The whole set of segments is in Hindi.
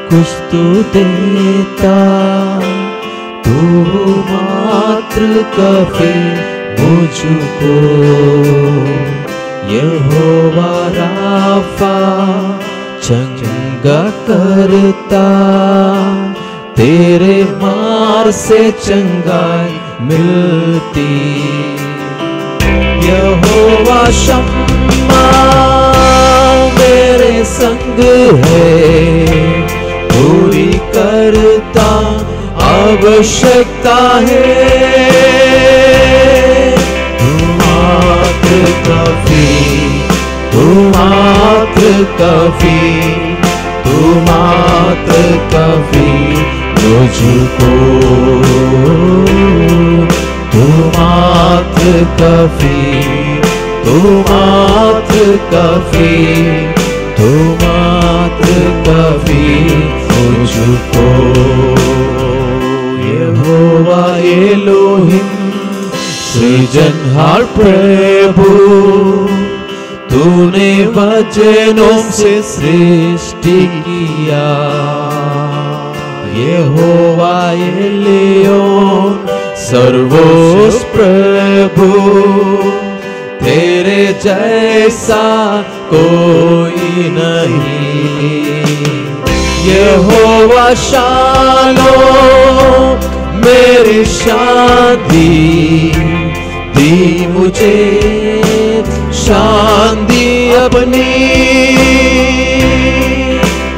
कुछ तू देता, तू मात्र काफी मुझको। यहोवा राफा चंगा करता, तेरे मार से चंगाई मिलती। यहोवा शम्मा मेरे संग है, पूरी करता आवश्यकता है। तू मात्र काफी, तू मात्र काफी, तू मात्र काफी मुझको। तू मात्र काफी, तू मात्र काफी, तू मात्र काफी मुझको। यहोवा एलोहिम सृजनहार प्रभु, तूने वचनों से सृष्टि किया। यहोवा एलियोन सर्वोच्च प्रभु, तेरे जैसा कोई नहीं। यहोवा शालो मेरी शादी दी, मुझे शांति अपनी।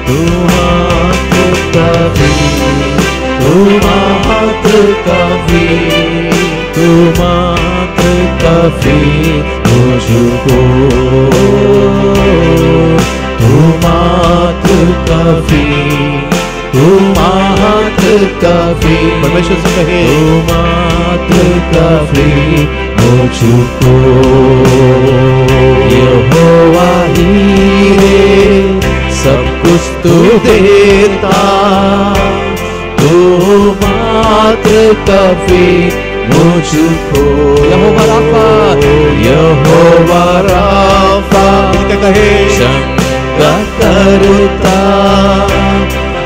तू मात्र काफी, तू मात्र काफी, तू मात्र काफी मुझको। तू मात्र काफी, तू मात्र काफी, परमेश्वर से कहे तू मात्र काफी मुझको। यहोवा हीरे सब कुछ तू देता, तू मात्र काफी मुझको। यहोवा राफा, यहोवा राफा कहे चंगा करता,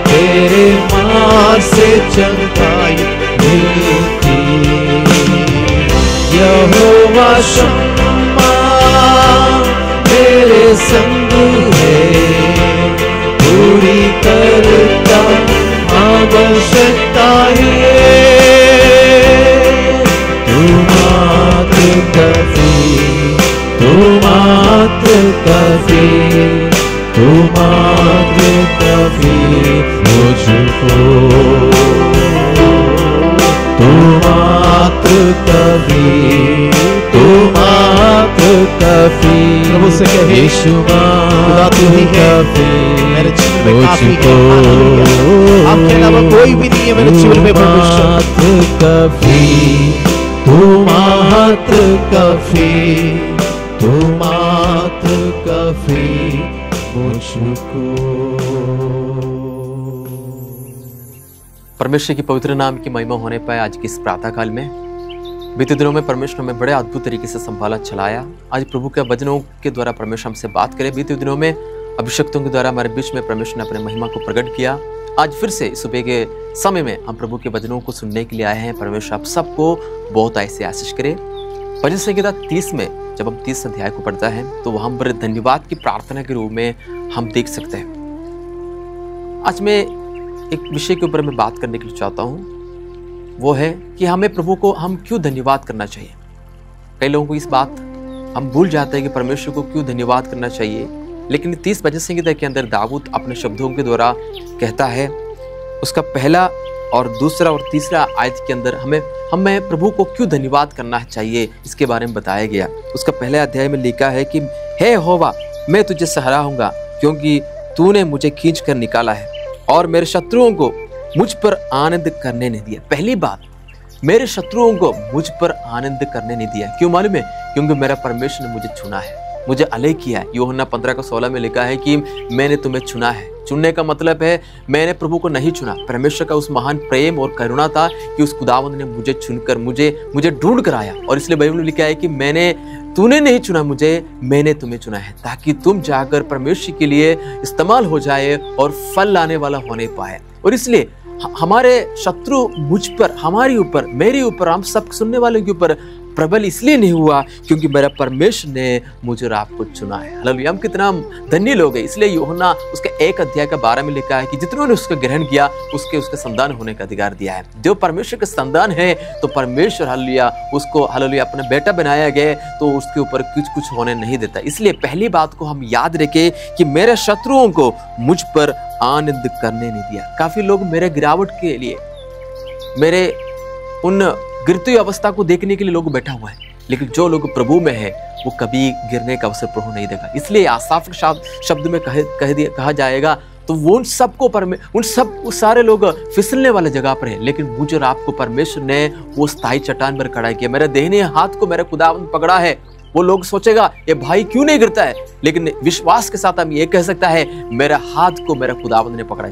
तेरे मार से चंगाई मिलती। यहोवा शम्मा मेरे संग है, पूरी करता आवश्यकता है। तू मात्र काफी, तू मात्र काफी, तू मात्र काफी मुझको। तू मात्र काफी, तू मात्र काफी। प्रभु से कहे यीशु मात्र काफी मेरे जीवन में काफी है। आपके अलावा कोई भी नहीं है मेरे जीवन में। मात्र काफी, तू मात्र काफी, तू मात्र काफी मुझको। परमेश्वर की पवित्र नाम की महिमा होने पाए आज की इस प्रातः काल में। बीते दिनों में परमेश्वर हमें बड़े अद्भुत तरीके से संभाला, चलाया। आज प्रभु के वचनों के द्वारा परमेश्वर हमसे बात करे। बीते दिनों में अभिषक्तों के द्वारा हमारे बीच में परमेश्वर ने अपने महिमा को प्रकट किया। आज फिर से सुबह के समय में हम प्रभु के वचनों को सुनने के लिए आए हैं। परमेश्वर आप सबको बहुत ऐसे आशीष करे। भजन संहिता 30 में जब हम 30 अध्याय को पढ़ता है तो वहां पर धन्यवाद की प्रार्थना के रूप में हम देख सकते हैं। आज मैं एक विषय के ऊपर मैं बात करने के लिए चाहता हूं, वो है कि हमें प्रभु को हम क्यों धन्यवाद करना चाहिए। कई लोगों को इस बात हम भूल जाते हैं कि परमेश्वर को क्यों धन्यवाद करना चाहिए। लेकिन 30 भजन संहिता के अंदर दाऊद अपने शब्दों के द्वारा कहता है, उसका पहला और दूसरा और तीसरा आयत के अंदर हमें प्रभु को क्यों धन्यवाद करना चाहिए इसके बारे में बताया गया। उसका पहले अध्याय में लिखा है कि हे यहोवा, मैं तुझे सराहूंगा क्योंकि तूने मुझे खींच कर निकाला है और मेरे शत्रुओं को मुझ पर आनंद करने नहीं दिया। पहली बात, मेरे शत्रुओं को मुझ पर आनंद करने नहीं दिया। क्यों मालूम है? क्योंकि मेरा परमेश्वर ने मुझे चुना है, मुझे अलग किया है। यूहन्ना 15:16 में लिखा है कि मैंने तुम्हें चुना है, चुनने का मतलब है मैंने प्रभु को नहीं चुना। परमेश्वर का उस महान प्रेम और करुणा था कि उस खुदावंद ने मुझे चुनकर मुझे ढूंढ कर आया। और इसलिए बाइबल में लिखा है कि तूने नहीं चुना मुझे, मैंने तुम्हें चुना है, ताकि तुम जाकर परमेश्वर के लिए इस्तेमाल हो जाए और फल लाने वाला होने पाए। और इसलिए हमारे शत्रु मुझ पर, हमारे ऊपर, मेरे ऊपर, हम सब सुनने वालों के ऊपर प्रबल इसलिए नहीं हुआ क्योंकि मेरा परमेश्वर ने मुझे और आपको चुना है। हालेलुया। हम कितना धन्य लोग हैं। इसलिए यूहन्ना उसके 1 अध्याय का 12 में लिखा है कि जितनों ने उसका ग्रहण किया उसके संतान होने का अधिकार दिया है। जो परमेश्वर के संतान है तो परमेश्वर हालेलुया उसको हालेलुया अपना बेटा बनाया गया तो उसके ऊपर कुछ होने नहीं देता। इसलिए पहली बात को हम याद रखें कि मेरे शत्रुओं को मुझ पर आनंद करने नहीं दिया। काफी लोग मेरे गिरावट के लिए, मेरे उन गिरती अवस्था को देखने के लिए लोग बैठा हुआ है, लेकिन जो लोग प्रभु में है वो कभी गिरने का अवसर प्रभु नहीं देगा। इसलिए आसाफ शब्द में कहा जाएगा तो वो उन सब सारे लोग फिसलने वाले जगह पर है, लेकिन मुझे और आपको परमेश्वर ने वो स्थायी चट्टान पर खड़ा किया। मेरे दाहिने हाथ को मेरा खुदावंद पकड़ा है। वो लोग सोचेगा ये भाई क्यों नहीं गिरता है, लेकिन विश्वास के साथ हम ये कह सकता है मेरा हाथ को मेरा खुदावंद ने पकड़ा।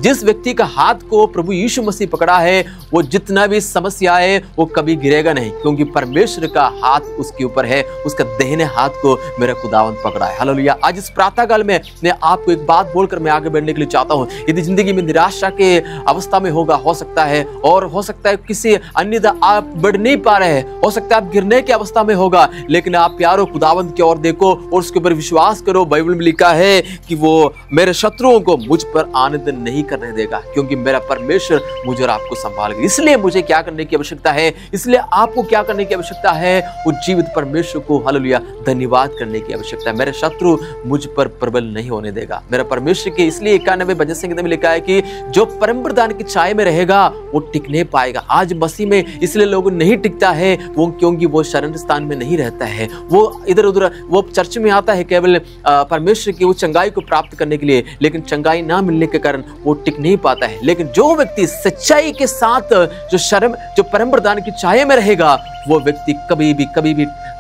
जिस व्यक्ति का हाथ को प्रभु यीशु मसीह पकड़ा है वो जितना भी समस्या है वो कभी गिरेगा नहीं, क्योंकि परमेश्वर का हाथ उसके ऊपर है। उसका दाहिने हाथ को मेरा खुदावंद पकड़ा है। हालेलुया। आज इस प्रातः काल में मैं आपको एक बात बोलकर मैं आगे बढ़ने के लिए चाहता हूँ। यदि जिंदगी में निराशा के अवस्था में होगा, हो सकता है, और हो सकता है किसी अन्यथा आप बढ़ नहीं पा रहे हैं, हो सकता है आप गिरने की अवस्था में होगा, लेकिन आप प्यारो खुदावंद की ओर देखो और उसके ऊपर विश्वास करो। बाइबल में लिखा है कि वो मेरे शत्रुओं को मुझ पर आनंद नहीं करने देगा, क्योंकि मेरा परमेश्वर मुझे और आपको संभालेगा। इसलिए मुझे क्या करने की आवश्यकता है, इसलिए आपको क्या करने की आवश्यकता है, वो जीवित परमेश्वर को हालेलुया धन्यवाद करने की आवश्यकता है। मेरे शत्रु मुझ पर प्रबल नहीं होने देगा मेरा परमेश्वर के। इसलिए 91 भजन संहिता में लिखा है कि जो परम प्रधान की छाया में रहेगा वो टिक नहीं पाएगा। आज मसीह में इसलिए लोग नहीं टिकता है वो क्योंकि वो शरण स्थान में नहीं रहता है। वो इधर उधर वो चर्च में आता है केवल परमेश्वर की उस चंगाई को प्राप्त करने के लिए, लेकिन चंगाई ना मिलने के कारण वो टिक नहीं पाता है। लेकिन जो व्यक्ति सच्चाई के साथ जो परम प्रधान की छाया में रहेगा वो व्यक्ति कभी भी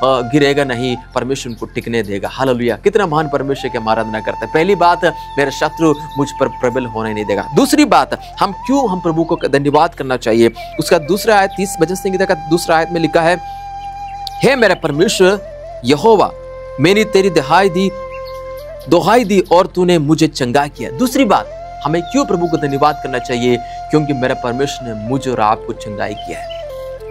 गिरेगा नहीं, परमेश्वर उनको टिकने देगा। हालेलुया। कितना महान परमेश्वर की आराधना करता है। पहली बात, मेरा शत्रु मुझ पर प्रबल होने नहीं देगा। दूसरी बात, हम प्रभु को धन्यवाद करना चाहिए। उसका दूसरा आयत 30 भजन संहिता का दूसरा आयत में लिखा है, हे मेरा परमेश्वर यहोवा, मैंने तेरी दोहाई दी और तूने मुझे चंगा किया। दूसरी बात, हमें क्यों प्रभु को धन्यवाद करना चाहिए, क्योंकि मेरा परमेश्वर ने मुझे और आपको चंगाई किया है।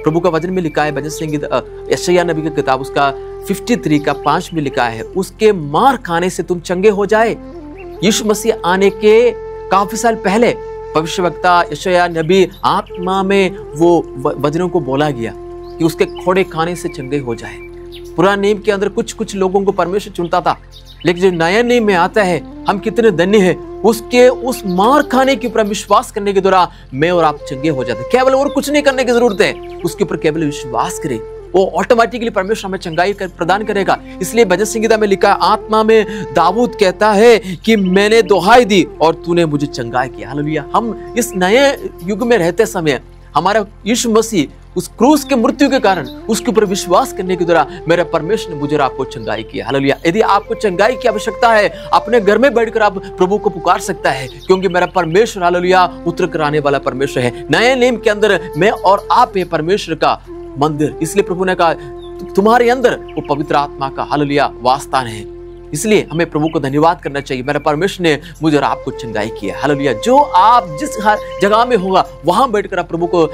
प्रभु का वचन में लिखा है, भजन संहिता यशायाह नबी की किताब उसका 53 का 5 में लिखा है, उसके मार खाने से तुम चंगे हो जाए। यीशु मसीह आने के काफी साल पहले भविष्यवक्ता यशायाह नबी आत्मा में वो वचनों को बोला गया कि उसके खोड़े खाने से चंगे हो जाए। पुराने नियम के अंदर कुछ लोगों को परमेश्वर चुनता था, लेकिन जो नया नियम में आता है, हम कितने धन्य हैं, उसके उस मार खाने के ऊपर विश्वास करने के द्वारा मैं और आप चंगे हो जाते। केवल और कुछ नहीं करने की जरूरत है, उसके ऊपर केवल विश्वास करें, वो ऑटोमेटिकली परमेश्वर हमें चंगाई प्रदान करेगा। इसलिए भजन संहिता में लिखा, आत्मा में दाऊद कहता है कि मैंने दोहाई दी और तूने मुझे चंगाई किया। हालेलुया। हम इस नए युग में रहते समय हमारा यीशु मसीह उस क्रूस के मृत्यु के कारण उसके ऊपर विश्वास करने के द्वारा मेरा परमेश्वर ने मुझे आपको चंगाई किया। हालेलुया। यदि आपको चंगाई की आवश्यकता है, अपने घर में बैठकर आप प्रभु को पुकार सकता है, क्योंकि मेरा परमेश्वर हालेलुया उतर कर आने वाला परमेश्वर है। नए नियम के अंदर मैं और आप है परमेश्वर का मंदिर। इसलिए प्रभु ने कहा तुम्हारे अंदर वो पवित्र आत्मा का हालेलुया वासस्थान है। इसलिए हमें प्रभु को धन्यवाद करना चाहिए। मेरा परमेश्वर ने मुझे और आपको चंगाई किया। हालेलुया। जो आप जिस जगह में होगा वहां बैठकर आप प्रभु को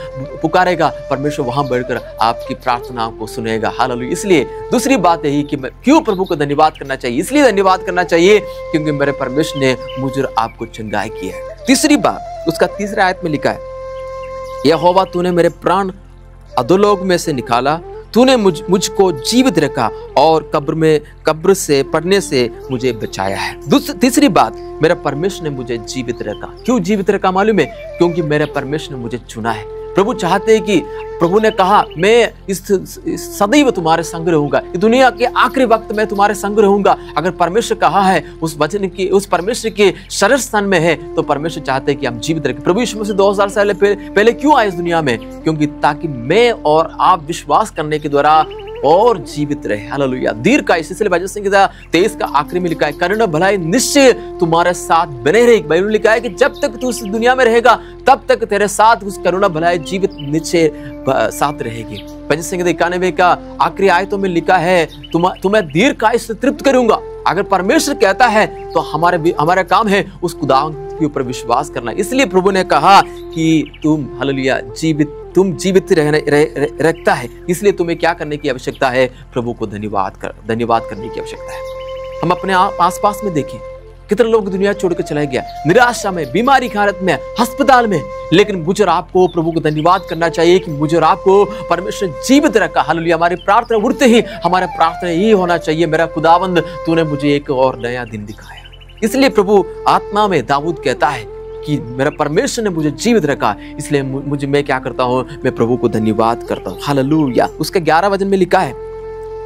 पुकारेगा, परमेश्वर वहां बैठकर आपकी प्रार्थनाओं को सुनेगा। हालेलुया। इसलिए दूसरी बात यही कि मैं क्यों प्रभु को धन्यवाद करना चाहिए, इसलिए धन्यवाद करना चाहिए क्योंकि मेरे परमेश्वर ने मुझे और आपको चंगाई किया है। तीसरी बात, उसका तीसरा आयत में लिखा है, यहोवा तूने मेरे प्राण अधोलोक में से निकाला, तूने मुझको जीवित रखा और कब्र से पड़ने से मुझे बचाया है। तीसरी बात, मेरा परमेश्वर ने मुझे जीवित रखा। क्यों जीवित रखा मालूम है? क्योंकि मेरे परमेश्वर ने मुझे चुना है। प्रभु चाहते हैं कि प्रभु ने कहा मैं इस सदैव तुम्हारे संग रहूंगा, दुनिया के आखिरी वक्त में तुम्हारे संग रहूंगा। अगर परमेश्वर कहा है, उस वचन की, उस परमेश्वर के शरण स्थान में है, तो परमेश्वर चाहते हैं कि हम जीवित रखें। प्रभु यीशु मसीह 2000 साल पहले क्यों आए इस दुनिया में? क्योंकि ताकि मैं और आप विश्वास करने के द्वारा और जीवित रहे। हालेलुया। दीर्घायुष्य, इसलिए भजन संहिता 23 का आखिरी में लिखा है, करुणा भलाई निश्चय तुम्हारे साथ बने रहेगी। बाइबल में लिखा है कि जब तक तू इस दुनिया में रहेगा तब तक तेरे साथ उस करुणा भलाई जीवित निश्चय साथ रहेगी। भजन संहिता 91 का आखिरी आयतों में लिखा है, तुम्हें दीर्घायुष्य से तृप्त करूंगा। अगर परमेश्वर कहता है तो हमारा काम है उस खुदावंद के ऊपर विश्वास करना। इसलिए प्रभु ने कहा कि तुम हालेलुया जीवित रखता है, इसलिए तुम्हें क्या करने की आवश्यकता है? प्रभु को धन्यवाद करने की आवश्यकता है। हम अपने आसपास में देखें, कितने लोग दुनिया छोड़कर चले गया, निराशा में, बीमारी की हालत में, अस्पताल में, लेकिन मुझे और आपको प्रभु को धन्यवाद करना चाहिए कि मुझे और आपको परमेश्वर जीवित रखा। हालेलुया। हमारी प्रार्थना उठते ही हमारा प्रार्थना यही होना चाहिए, मेरा खुदावंद तूने मुझे एक और नया दिन दिखाया। इसलिए प्रभु आत्मा में दाऊद कहता है कि मेरा परमेश्वर ने मुझे जीवित रखा, इसलिए मैं क्या करता हूँ? मैं प्रभु को धन्यवाद करता हूँ। हालेलुया। उसके 11 वचन में लिखा है,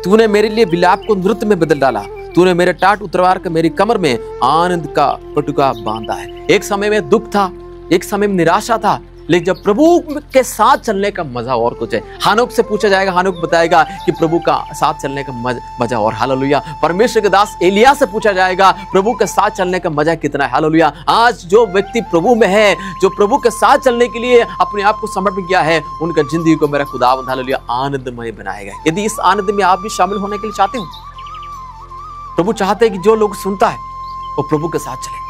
तूने मेरे लिए विलाप को नृत्य में बदल डाला, तूने मेरे टाट उतरवार का मेरी कमर में आनंद का पटुका बांधा है। एक समय में दुख था, एक समय में निराशा था, लेकिन जब प्रभु के साथ चलने का मजा और कुछ है। हानोक से पूछा जाएगा, हानोक बताएगा कि प्रभु का साथ चलने का मजा और। हालेलुया। परमेश्वर के दास एलिया से पूछा जाएगा, प्रभु के साथ चलने का मजा कितना है। हालेलुया। आज जो व्यक्ति प्रभु में है, जो प्रभु के साथ चलने के लिए अपने आप को समर्पित किया है, उनका जिंदगी को मेरा खुदावंद हालेलुया आनंदमय बनाएगा। यदि इस आनंद में आप भी शामिल होने के लिए चाहते हो, प्रभु चाहते हैं कि जो लोग सुनता है वो प्रभु के साथ चले।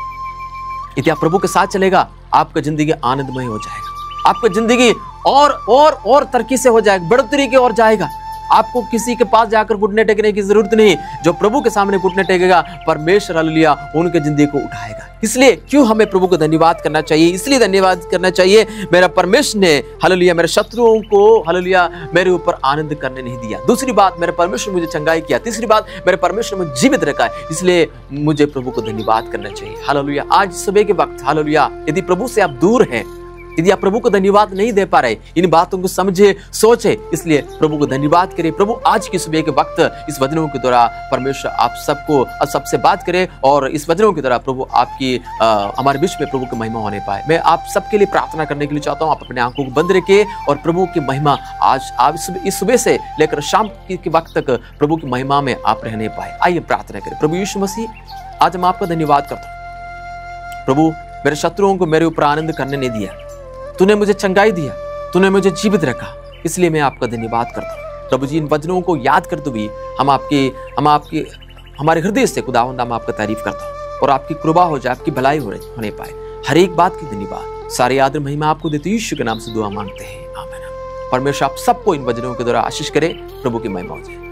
यदि आप प्रभु के साथ चलेगा, आपका जिंदगी आनंदमय हो जाएगा, आपका जिंदगी और तरक्की से हो जाएगा, बढ़ोतरी की ओर जाएगा। आपको किसी के पास जाकर घुटने टेकने की जरूरत नहीं। जो प्रभु के सामने घुटने टेकेगा, परमेश्वर हालेलुया उनके जिंदगी को उठाएगा। इसलिए क्यों हमें प्रभु को धन्यवाद करना चाहिए? इसलिए धन्यवाद करना चाहिए, मेरा परमेश्वर ने हालेलुया मेरे शत्रुओं को हालेलुया मेरे ऊपर आनंद करने नहीं दिया। दूसरी बात, मेरे परमेश्वर मुझे चंगाई किया। तीसरी बात, मेरे परमेश्वर मुझे जीवित रखा है, इसलिए मुझे प्रभु को धन्यवाद करना चाहिए। हालेलुया। आज सुबह के वक्त हालेलुया, यदि प्रभु से आप दूर हैं, यदि आप प्रभु को धन्यवाद नहीं दे पा रहे, इन बातों को समझे, सोचे, इसलिए प्रभु को धन्यवाद करें। प्रभु आज की सुबह के वक्त इस वचनों के द्वारा परमेश्वर आप सबसे बात करे, और इस वचनों के द्वारा प्रभु आपकी हमारे बीच में प्रभु की महिमा होने पाए। मैं आप सबके लिए प्रार्थना करने के लिए चाहता हूँ, आप अपने आंखों को बंद रखें और प्रभु की महिमा आज आप इस सुबह से लेकर शाम के वक्त तक प्रभु की महिमा में आप रहने पाए। आइए प्रार्थना करें। प्रभु यीशु मसीह, आज मैं आपका धन्यवाद करता हूँ। प्रभु, मेरे शत्रुओं को मेरे ऊपर आनंद करने नहीं दिया, तूने मुझे चंगाई दिया, तूने मुझे जीवित रखा, इसलिए मैं आपका धन्यवाद करता हूँ। प्रभु जी, इन वचनों को याद करते हुए हमारे हृदय से खुदावंद हम आपका तारीफ करता हूँ, और आपकी कृपा हो जाए, आपकी भलाई होने पाए। हर एक बात की धन्यवाद, सारी आदर महिमा आपको देते यीशु के नाम से दुआ मांगते हैं, आमीन। परमेश्वर आप सबको इन वचनों के द्वारा आशीष करे, प्रभु की महिमा हो जाए।